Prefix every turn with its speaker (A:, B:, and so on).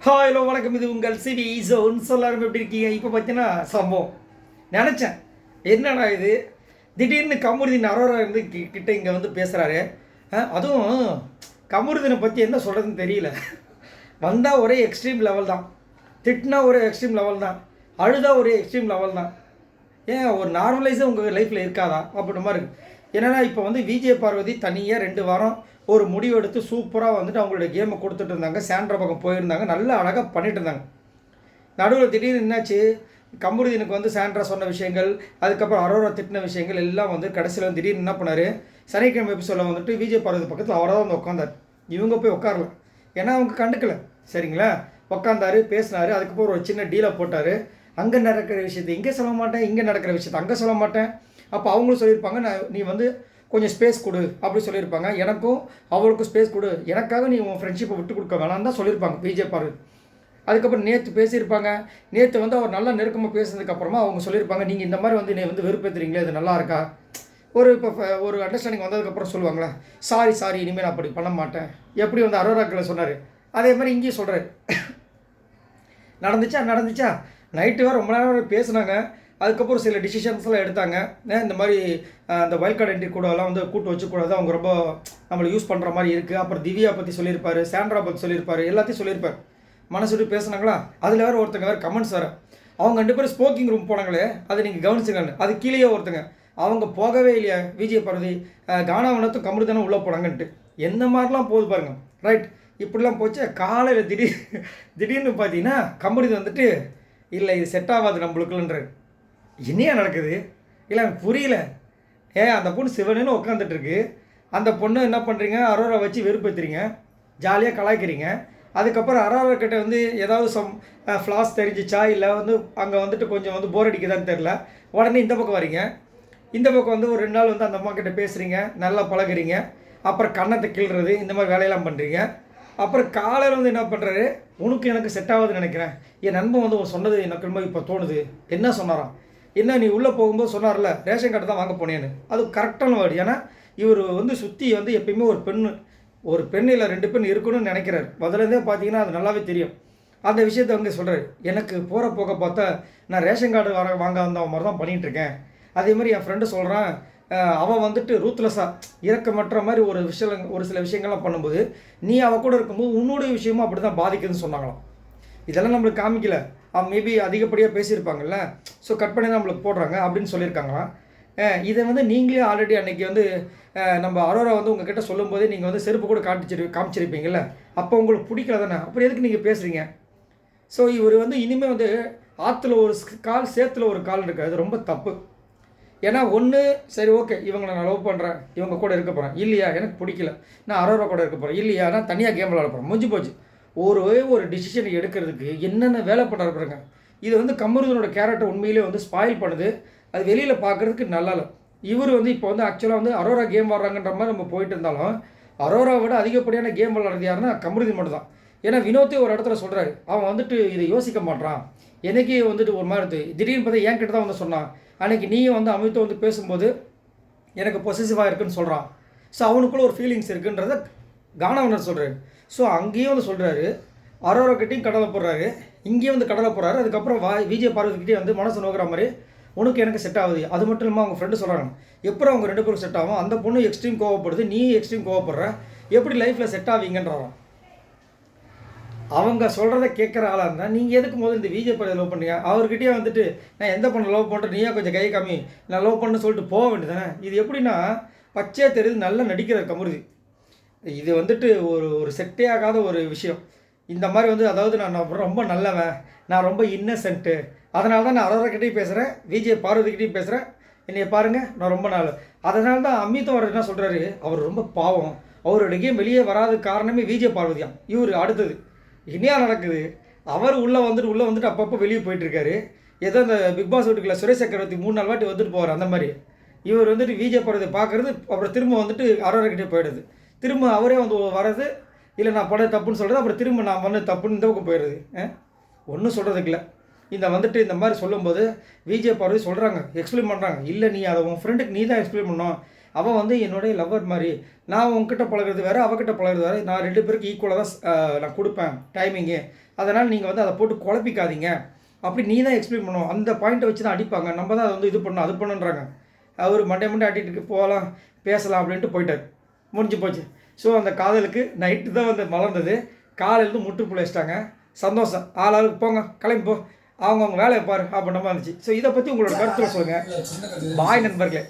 A: Hello வணக்கம், இது உங்கள் சிவி ஜோன்ஸ். எல்லாரும் எப்படி இருக்கீங்க? இப்போ பார்த்தீங்கன்னா சம்பவம் நினச்சேன், என்னடா இது திடீர்னு கமருதீன் அரோரா இருந்து கிட்ட இங்கே வந்து பேசுகிறாரு. அதுவும் கமருதீனை பற்றி என்ன சொல்கிறதுன்னு தெரியல. வந்தால் ஒரே எக்ஸ்ட்ரீம் லெவல் தான், திட்டினா ஒரே எக்ஸ்ட்ரீம் லெவல் தான், அழுதா ஒரே எக்ஸ்ட்ரீம் லெவல் தான். ஏன் ஒரு நார்மலைஸாக உங்கள் லைஃப்பில் இருக்காதா அப்படின்ற மாதிரி இருக்குது. என்னென்னா இப்போ வந்து விஜய் பார்வதி தனியாக 2 வாரம் ஒரு முடிவு எடுத்து சூப்பராக வந்துட்டு அவங்களுடைய கேமை கொடுத்துட்டு இருந்தாங்க. சாண்ட்ரா பக்கம் போயிருந்தாங்க, நல்லா அழகாக பண்ணிட்டு இருந்தாங்க. நடுவில் திடீர்னு என்னாச்சு, கமருதீனுக்கு வந்து சாண்ட்ரா சொன்ன விஷயங்கள், அதுக்கப்புறம் அரோரா திட்டின விஷயங்கள் எல்லாம் வந்து கடைசியில் வந்து திடீர்னு என்ன பண்ணார், சனிக்கிழமை எபிசோடில் வந்துட்டு விஜய் பார்வதி பக்கத்தில் அவராக வந்து உட்காந்தார். இவங்க போய் உட்காரல, ஏன்னா அவங்க கண்டுக்கலை. சரிங்களா, உட்காந்தாரு, பேசினார். அதுக்கப்புறம் ஒரு சின்ன டீலை போட்டார். அங்கே நடக்கிற விஷயத்தை இங்கே சொல்ல மாட்டேன், இங்கே நடக்கிற விஷயத்தை அங்கே சொல்ல மாட்டேன். அப்போ அவங்களும் சொல்லியிருப்பாங்க, நீ வந்து கொஞ்சம் ஸ்பேஸ் கொடு அப்படி சொல்லியிருப்பாங்க. எனக்கும் அவளுக்கும் ஸ்பேஸ் கொடு, எனக்காக நீ உன் ஃப்ரெண்ட்ஷிப்பை விட்டு கொடுக்க வேணாம் தான் சொல்லியிருப்பாங்க விஜய் பார்வதி. அதுக்கப்புறம் நேற்று பேசியிருப்பாங்க. நேற்று வந்து அவர் நல்லா நெருக்கமாக பேசுனதுக்கப்புறமா அவங்க சொல்லியிருப்பாங்க, நீங்கள் இந்த மாதிரி வந்து நீ வந்து வெறுப்பேற்றுறீங்களே, இது நல்லா இருக்கா? இப்போ ஒரு அண்டர்ஸ்டாண்டிங் வந்ததுக்கப்புறம் சொல்லுவாங்களே, சாரி இனிமேல் நான் அப்படி பண்ண மாட்டேன். எப்படி வந்து அரோராக்கில் சொன்னார், அதே மாதிரி இங்கேயும் சொல்கிறாரு. நடந்துச்சா நைட்டு வேறு ரொம்ப நேரம் பேசுனாங்க. அதுக்கப்புறம் சில டிசிஷன்ஸ்லாம் எடுத்தாங்க. இந்த மாதிரி அந்த வைல்ட் கார்டு என்ட்ரி கூடலாம் வந்து கூட்டு வச்சுக்கூடாது, அவங்க ரொம்ப நம்மளை யூஸ் பண்ணுற மாதிரி இருக்குது. அப்புறம் திவ்யா பற்றி சொல்லியிருப்பார், சாண்ட்ரா பற்றி சொல்லியிருப்பார், எல்லாத்தையும் சொல்லியிருப்பார். மனசு விட்டு பேசுனாங்களா, அதில் வேறு ஒருத்தங்க வேறு கமெண்ட்ஸ் வேறு. அவங்க 2 பேரும் ஸ்மோக்கிங் ரூம் போனாங்களே, அதை நீங்கள் கவனிச்சுங்கன்னு. அது கீழேயே ஒருத்தங்க அவங்க போகவே இல்லையா, விஜய் பார்வதி கானாவனத்தும் கமருதீனும் உள்ளே போனாங்கன்ட்டு. எந்த மாதிரிலாம் போகுது பாருங்க. ரைட், இப்படிலாம் போச்சு. காலையில் திடீர்னு பார்த்தீங்கன்னா கமருதீன் வந்துட்டு இல்லை இது செட் ஆகாது நம்மளுக்குன்றாரு. என்னையா நடக்குது? இல்லை எனக்கு புரியல. அந்த பொண்ணு சிவனேன்னு உட்காந்துட்ருக்கு. அந்த பொண்ணு என்ன பண்ணுறீங்க, அரோரா வச்சு வெறுப்பேற்றுறீங்க, ஜாலியாக கலாய்க்கிறீங்க. அதுக்கப்புறம் அரோரா கிட்ட வந்து ஏதாவது ஃப்ளாஸ் தெரிஞ்சிச்சா, இல்லை வந்து அங்கே வந்துட்டு கொஞ்சம் வந்து போர் அடிக்குதான்னு தெரில. உடனே இந்த பக்கம் வரீங்க. இந்த பக்கம் வந்து ஒரு 2 நாள் வந்து அந்த அம்மா கிட்ட பேசுகிறீங்க, நல்லா பழகுறீங்க. அப்புறம் கன்னத்தை கிள்றது, இந்த மாதிரி வேலையெல்லாம் பண்ணுறீங்க. அப்புறம் காலையில் வந்து என்ன பண்ணுறாரு, உனக்கு எனக்கு செட் ஆகுதுன்னு நினைக்கிறேன், என் நண்பன் வந்து சொன்னது எனக்கு ரொம்ப இப்போ தோணுது. என்ன சொன்னாராம், என்ன நீ உள்ளே போகும்போது சொன்னார்ல ரேஷன் கார்டு தான் வாங்க போனேன்னு, அது கரெக்டான வேர்டு. ஏன்னா இவர் வந்து சுற்றி வந்து எப்பயுமே ஒரு பெண் இல்லை 2 பெண் இருக்கணும்னு நினைக்கிறார். முதலேருந்தே பார்த்தீங்கன்னா அது நல்லாவே தெரியும். அந்த விஷயத்தை வந்து சொல்கிறார், எனக்கு போக பார்த்தா நான் ரேஷன் கார்டு வாங்க வந்த மாதிரி தான் பண்ணிகிட்ருக்கேன். அதே மாதிரி என் ஃப்ரெண்டு சொல்கிறான், அவன் வந்துட்டு ரூத்லெஸ்ஸாக இறக்கமற்ற மாதிரி ஒரு சில விஷயங்கள்லாம் பண்ணும்போது நீ அவள் கூட இருக்கும்போது உன்னுடைய விஷயமும் அப்படி தான் பாதிக்குதுன்னு சொன்னாங்களாம். இதெல்லாம் நம்மளுக்கு காமிக்கல, அவன் மேபி அதிகப்படியாக பேசியிருப்பாங்கல்ல, ஸோ கட் பண்ணி தான் நம்மளுக்கு போடுறாங்க அப்படின்னு சொல்லியிருக்காங்களாம். இதை வந்து நீங்களே ஆல்ரெடி அன்றைக்கி வந்து நம்ம அரோரா வந்து உங்ககிட்ட சொல்லும்போதே நீங்கள் வந்து செருப்பு கூட காமிச்சிருப்பீங்கள்ல, அப்போ உங்களுக்கு பிடிக்கல தானே, அப்புறம் எதுக்கு நீங்கள் பேசுகிறீங்க? ஸோ இவர் வந்து இனிமேல் வந்து ஆற்றுல ஒரு கால் சேத்துல ஒரு கால் இருக்குது, அது ரொம்ப தப்பு. ஏன்னா ஒன்று சரி ஓகே, இவங்களை நான் லவ் பண்ணுறேன், இவங்க கூட இருக்க போகிறேன், இல்லையா எனக்கு பிடிக்கல நான் அரோரா கூட இருக்க போகிறேன், இல்லையா நான் தனியாக கேம் விளாட போகிறேன், முடிஞ்சு போச்சு. ஒரு டிசிஷன் எடுக்கிறதுக்கு என்னென்ன வேலை பண்ணுறாரு பாருங்க. இது வந்து கமருதீனோட கேரக்டர் உண்மையிலே வந்து ஸ்பாயில் பண்ணுது. அது வெளியில் பார்க்குறதுக்கு நல்லா இல்லை. இவர் வந்து இப்போ வந்து ஆக்சுவலாக வந்து அரோரா கேம் விளாட்றாங்கன்ற மாதிரி நம்ம போயிட்டு இருந்தாலும், அரோராவை விட அதிகப்படியான கேம் விளாட்றது யாருன்னா கமருதீன் மட்டும் தான். ஏன்னா வினோத்தே ஒரு இடத்துல சொல்கிறாரு, அவன் வந்துட்டு இதை யோசிக்க மாட்டான், எனக்கே வந்துட்டு ஒரு மாதிரி திடீர்னு பார்த்தா என் கிட்ட தான் வந்து சொன்னான், அன்றைக்கி நீயும் வந்து அமித்தை வந்து பேசும்போது எனக்கு பொசசிவாக இருக்குன்னு சொல்கிறான். ஸோ அவனுக்குள்ளே ஒரு ஃபீலிங்ஸ் இருக்குன்றத கானாவனர் சொல்கிறாரு. ஸோ அங்கேயும் வந்து சொல்கிறாரு, அரோரா கிட்டையும் கடலை போடுறாரு, இங்கேயும் வந்து கடலை போடுறாரு. அதுக்கப்புறம் விஜய் பார்வதிக்கிட்டே வந்து மனசு நோக்கிற மாதிரி உனக்கு எனக்கு செட் ஆகுது. அது மட்டும் இல்லாமல் அவங்க ஃப்ரெண்டு சொல்கிறாங்க, எப்போ அவங்க 2 பேரும் செட் ஆகும், அந்த பொண்ணு எக்ஸ்ட்ரீம் கோவப்படுது, நீ எக்ஸ்ட்ரீம் கோவப்படுற, எப்படி லைஃப்பில் செட் ஆவீங்கன்றான். அவங்க சொல்கிறத கேட்குற ஆளாக இருந்தால் நீங்கள் எதுக்கு முதல்ல இந்த விஜய் பார்வதி லவ் பண்ணுறீங்க? அவர்கிட்டயே வந்துட்டு நான் எந்த பொண்ணை லவ் பண்ணுறேன், நீயா கொஞ்சம் கை காமி, நான் லவ் பண்ணு சொல்லிட்டு போக வேண்டியதானே. இது எப்படின்னா பச்சையாக தெரியுது, நல்லா நடிக்கிறார் கமருதி. இது வந்துட்டு ஒரு செட்டே ஆகாத ஒரு விஷயம். இந்த மாதிரி வந்து அதாவது நான் ரொம்ப நல்லவன், நான் ரொம்ப இன்னசென்ட்டு, அதனால தான் நான் அரோரா கிட்டேயும் பேசுகிறேன், விஜய் பார்வதிக்கிட்டையும் பேசுகிறேன், என்னைய பாருங்கள் நான் ரொம்ப நாள். அதனால தான் அமித்தும் அவர் என்ன சொல்கிறாரு, அவர் ரொம்ப பாவம், அவருடைய கேம் வெளியே வராத காரணமே விஜய் பார்வதியாம். இவர் அடுத்தது இனியா நடக்குது, அவர் உள்ளே வந்துட்டு அப்பப்போ வெளியே போயிட்டுருக்காரு. ஏதோ அந்த பிக் பாஸ் வீட்டுக்குள்ள சுரேஷ் சக்கரவர்த்தி 3 நாள் வாட்டி வந்துட்டு போவார், அந்த மாதிரி இவர் வந்துட்டு விஜய் பார்வதி பார்க்குறது, அப்புறம் திரும்ப வந்துட்டு அரோரா கிட்டே போயிடுது, திரும்ப அவரே வந்து வர்றது, இல்லை நான் பண்ண தப்புன்னு சொல்கிறது, அப்புறம் திரும்ப நான் பண்ண தப்புன்னு இந்த பக்கம் போயிடுது. ஒன்றும் சொல்கிறதுக்கு இல்லை. வந்துட்டு இந்த மாதிரி சொல்லும்போது விஜய் பார்வதி சொல்கிறாங்க, எக்ஸ்பிளைன் பண்ணுறாங்க, இல்லை நீ அதை உன் ஃப்ரெண்டுக்கு நீ தான் எக்ஸ்பிளைன் பண்ணோம், அவன் வந்து என்னுடைய லவ்வர் மாதிரி, நான் உங்ககிட்ட பழகிறது வேறு, அவகிட்ட பழகிறது வேறு, நான் 2 பேருக்கு ஈக்குவலாக தான் நான் கொடுப்பேன் டைமிங்கு, அதனால் நீங்கள் வந்து அதை போட்டு குழப்பிக்காதீங்க அப்படி நீ தான் எக்ஸ்பிளைன் பண்ணுவோம். அந்த பாயிண்ட்டை வச்சு தான் அடிப்பாங்க. நம்ம தான் அதை வந்து இது பண்ணணும் அது பண்ணுன்றாங்க. அவர் மண்டை ஆட்டிட்டு போகலாம் பேசலாம் அப்படின்ட்டு போயிட்டார். முடிஞ்சு போச்சு. ஸோ அந்த காதலுக்கு நைட்டு தான் வந்து மலர்ந்தது. காலையிலேருந்து முற்றுப்புள்ளி வச்சிட்டாங்க. சந்தோஷம். ஆளாளுக்கு போங்க கிளம்பி போ அவங்கவுங்க வேலையை பாரு அப்படின்ற மாதிரி இருந்துச்சு. ஸோ இதை பற்றி உங்களோட கருத்தில் சொல்லுங்கள். பாய் நண்பர்களே.